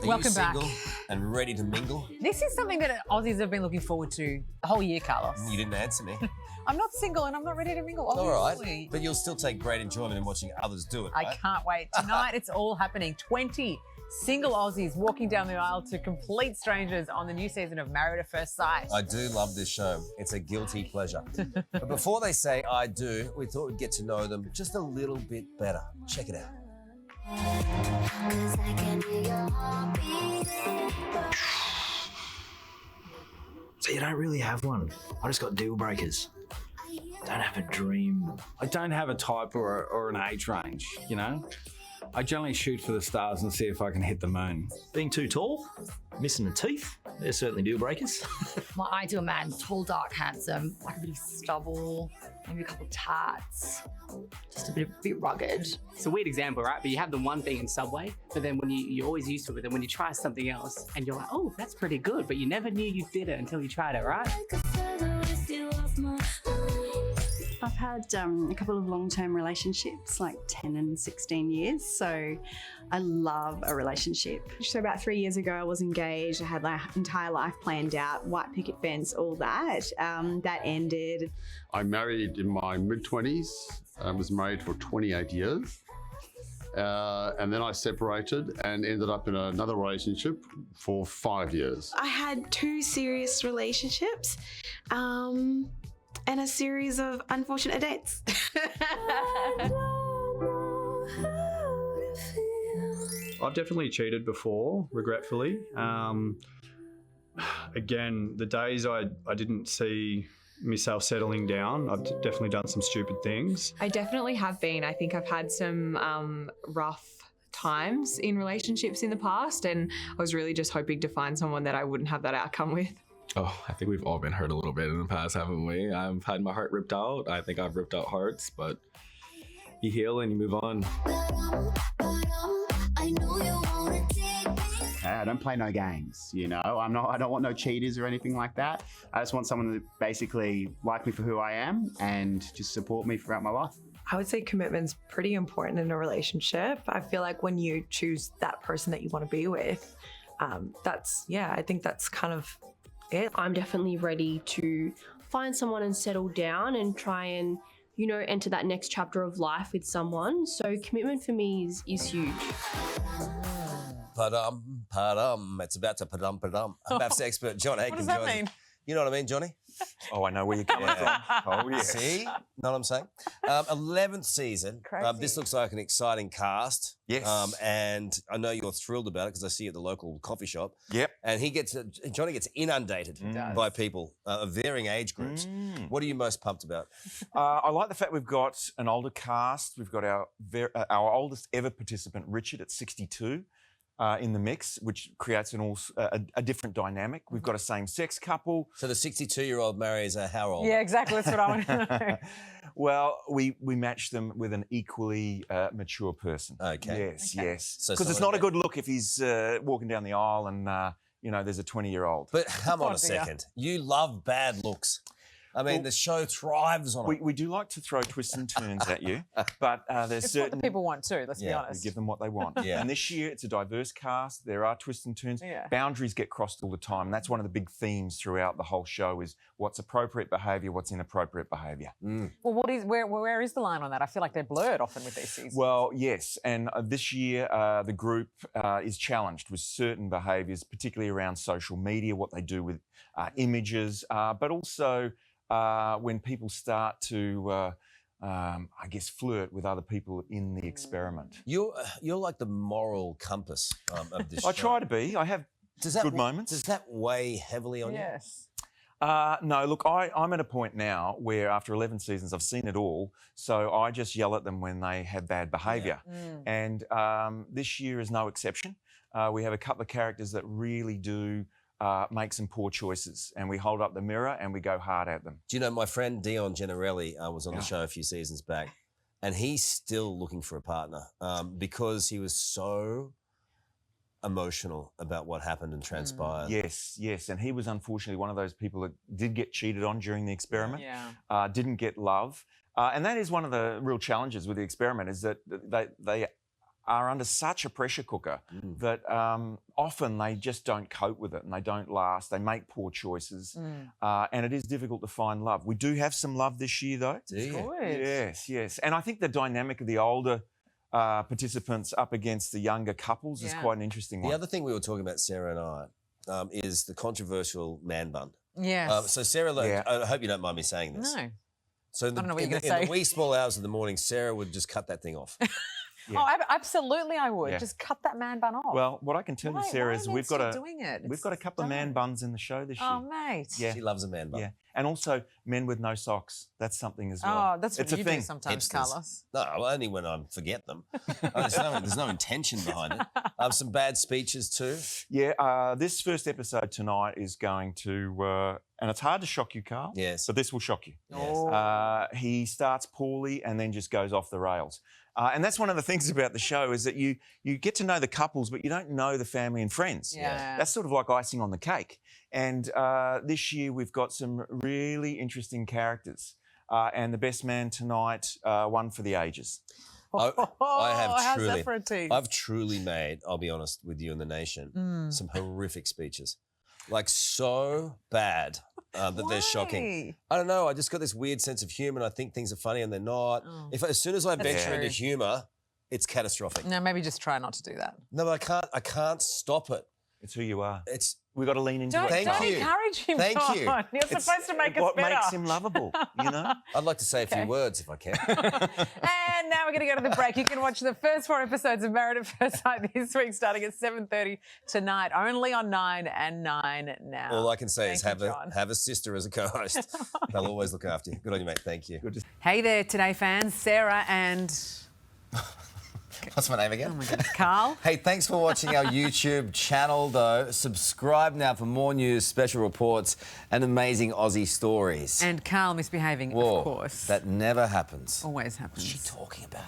Welcome back. Single and ready to mingle? This is something that Aussies have been looking forward to the whole year, Carlos. You didn't answer me. I'm not single and I'm not ready to mingle, All obviously. right, but you'll still take great enjoyment in watching others do it, I right? can't wait. Tonight it's all happening. 20 single Aussies walking down the aisle to complete strangers on the new season of Married at First Sight. I do love this show. It's a guilty pleasure. But before they say I do, we thought we'd get to know them just a little bit better. Check it out. So you don't really have one. I just got deal breakers. I don't have a dream. I don't have a type or an age range, you know? I generally shoot for the stars and see if I can hit the moon. Being too tall, missing the teeth, they're certainly deal breakers. My ideal man, tall, dark, handsome, like a bit of stubble, maybe a couple of tats, just a bit rugged. It's a weird example, right? But you have the one thing in Subway, but then when you're always used to it, but then when you try something else and you're like, oh, that's pretty good, but you never knew you did it until you tried it, right? I've had a couple of long-term relationships, like 10 and 16 years. So I love a relationship. So about 3 years ago, I was engaged. I had my entire life planned out, white picket fence, all that. That ended. I married in my mid-20s. I was married for 28 years. And then I separated and ended up in another relationship for 5 years. I had 2 serious relationships. And a series of unfortunate dates. I've definitely cheated before, regretfully. Again, the days I didn't see myself settling down, I've definitely done some stupid things. I definitely have been. I think I've had some rough times in relationships in the past, and I was really just hoping to find someone that I wouldn't have that outcome with. Oh, I think we've all been hurt a little bit in the past, haven't we? I've had my heart ripped out. I think I've ripped out hearts, but you heal and you move on. I don't play no games, you know. I don't want no cheaters or anything like that. I just want someone to basically like me for who I am and just support me throughout my life. I would say commitment's pretty important in a relationship. I feel like when you choose that person that you want to be with, I think that's kind of it. I'm definitely ready to find someone and settle down and try and, enter that next chapter of life with someone. So commitment for me is huge. Padum, padum. It's about to padum, padum. Maths expert John Aiken. What does that mean? You know what I mean, Johnny? Oh, I know where you're coming from. Oh, yeah. See? Know what I'm saying? 11th season. This looks like an exciting cast. Yes. And I know you're thrilled about it because I see you at the local coffee shop. Yep. And Johnny gets inundated by people of varying age groups. What are you most pumped about? I like the fact we've got an older cast. We've got our oldest ever participant, Richard, at 62. In the mix, which creates a different dynamic. We've got a same-sex couple. So the 62-year-old marries a how old? Yeah, exactly. That's what I want to know. Well, we match them with an equally mature person. Okay. Yes. Because it's not a good look if he's walking down the aisle and, there's a 20-year-old. But come on a second. You love bad looks. I mean, the show thrives on it. We do like to throw twists and turns at you, but there's it's certain... what the people want too, let's be honest. We give them what they want. And this year, it's a diverse cast. There are twists and turns. Boundaries get crossed all the time. And that's one of the big themes throughout the whole show is what's appropriate behaviour, what's inappropriate behaviour. Well, where is the line on that? I feel like they're blurred often with these seasons. Well, yes. And this year, the group is challenged with certain behaviours, particularly around social media, what they do with images, but also... when people start to, flirt with other people in the experiment. You're like the moral compass of this show. I try to be. I have good moments. Does that weigh heavily on you? Yes. No, look, I'm at a point now where after 11 seasons, I've seen it all. So I just yell at them when they have bad behaviour. And this year is no exception. We have a couple of characters that really do make some poor choices, and we hold up the mirror and we go hard at them. Do you know, my friend Dion Gennarelli was on the show a few seasons back, and he's still looking for a partner because he was so emotional about what happened and transpired. Yes. And he was unfortunately one of those people that did get cheated on during the experiment, didn't get love. And that is one of the real challenges with the experiment is that they are under such a pressure cooker that often they just don't cope with it and they don't last. They make poor choices, and it is difficult to find love. We do have some love this year, though. Do you? Good. Yes. And I think the dynamic of the older participants up against the younger couples is quite an interesting one. The other thing we were talking about, Sarah and I, is the controversial man bun. Yes. So Sarah, I hope you don't mind me saying this. No. So I don't know what you're going to in say. the wee small hours of the morning, Sarah would just cut that thing off. Oh, absolutely, I would. Yeah. Just cut that man bun off. Well, what I can tell you, Sarah, is we've got a couple of man buns in the show this year. Oh, mate. Yeah. She loves a man bun. Yeah, and also men with no socks. That's something as well. Oh, that's what it's you a thing. do sometimes, Hipsters. Carlos. No, only when I forget them. There's no intention behind it. Some bad speeches too. Yeah, this first episode tonight is going to, and it's hard to shock you, Carl. Yes. But this will shock you. Yes. He starts poorly and then just goes off the rails. And that's one of the things about the show is that you get to know the couples, but you don't know the family and friends. Yeah. That's sort of like icing on the cake. And this year we've got some really interesting characters. And the best man tonight, one for the ages. I how's have that for a tease? I've truly made, I'll be honest with you and the nation, some horrific speeches. Like so bad that they're shocking. I don't know. I just got this weird sense of humour. I think things are funny and they're not. As soon as I venture into humour, it's catastrophic. No, maybe just try not to do that. No, but I can't stop it. It's who you are. We've got to lean into Don't it. encourage him. Thank you. John. You're supposed to make us what better. makes him lovable, you know? I'd like to say a few words if I can. And now we're going to go to the break. You can watch the first 4 episodes of Married at First Sight this week, starting at 7:30 tonight, only on 9 and 9 now. All I can say is Thank you, have a sister as a co-host. They'll always look after you. Good on you, mate. Thank you. Hey there, Today fans. Sarah and... What's my name again? Oh my goodness, Carl. Hey, thanks for watching our YouTube channel, though. Subscribe now for more news, special reports, and amazing Aussie stories. And Carl misbehaving, Whoa, of course. that never happens. Always happens. What's she talking about?